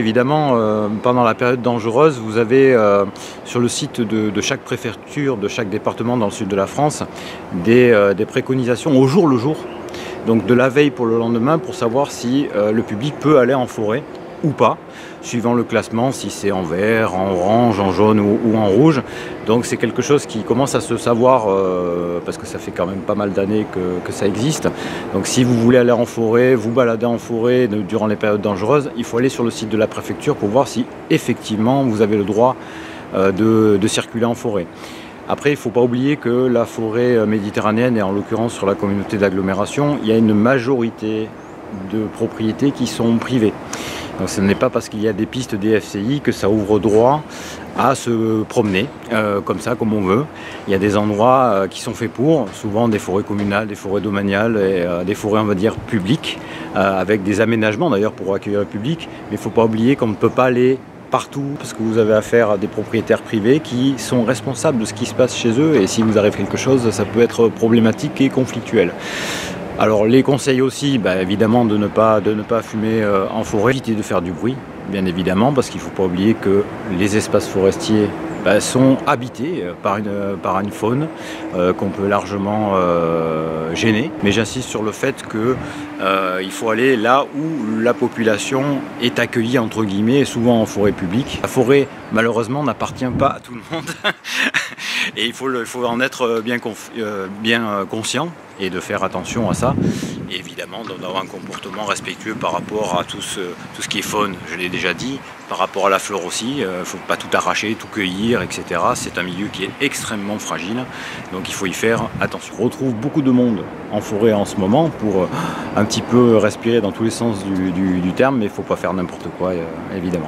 Évidemment, pendant la période dangereuse, vous avez sur le site de chaque préfecture, de chaque département dans le sud de la France, des préconisations au jour le jour, donc de la veille pour le lendemain, pour savoir si le public peut aller en forêt ou pas, suivant le classement, si c'est en vert, en orange, en jaune ou en rouge. Donc c'est quelque chose qui commence à se savoir, parce que ça fait quand même pas mal d'années que ça existe. Donc si vous voulez aller en forêt, vous balader en forêt durant les périodes dangereuses, il faut aller sur le site de la préfecture pour voir si effectivement vous avez le droit de circuler en forêt. Après, il ne faut pas oublier que la forêt méditerranéenne, et en l'occurrence sur la communauté d'agglomération, il y a une majorité de propriétés qui sont privées. Donc ce n'est pas parce qu'il y a des pistes DFCI que ça ouvre droit à se promener comme ça, comme on veut. Il y a des endroits qui sont faits pour, souvent des forêts communales, des forêts domaniales et des forêts, on va dire, publiques, avec des aménagements d'ailleurs pour accueillir le public. Mais il ne faut pas oublier qu'on ne peut pas aller partout parce que vous avez affaire à des propriétaires privés qui sont responsables de ce qui se passe chez eux, et si vous arrive quelque chose, ça peut être problématique et conflictuel. Alors les conseils aussi, évidemment de ne pas fumer en forêt, éviter de faire du bruit, bien évidemment, parce qu'il ne faut pas oublier que les espaces forestiers sont habités par une faune qu'on peut largement gêner. Mais j'insiste sur le fait qu'il faut aller là où la population est accueillie, entre guillemets, et souvent en forêt publique. La forêt, malheureusement, n'appartient pas à tout le monde. Et il faut en être bien conscient et de faire attention à ça. Et évidemment d'avoir un comportement respectueux par rapport à tout ce qui est faune, je l'ai déjà dit, par rapport à la flore aussi. Il ne faut pas tout arracher, tout cueillir, etc. C'est un milieu qui est extrêmement fragile, donc il faut y faire attention. On retrouve beaucoup de monde en forêt en ce moment pour un petit peu respirer dans tous les sens du terme, mais il ne faut pas faire n'importe quoi, évidemment.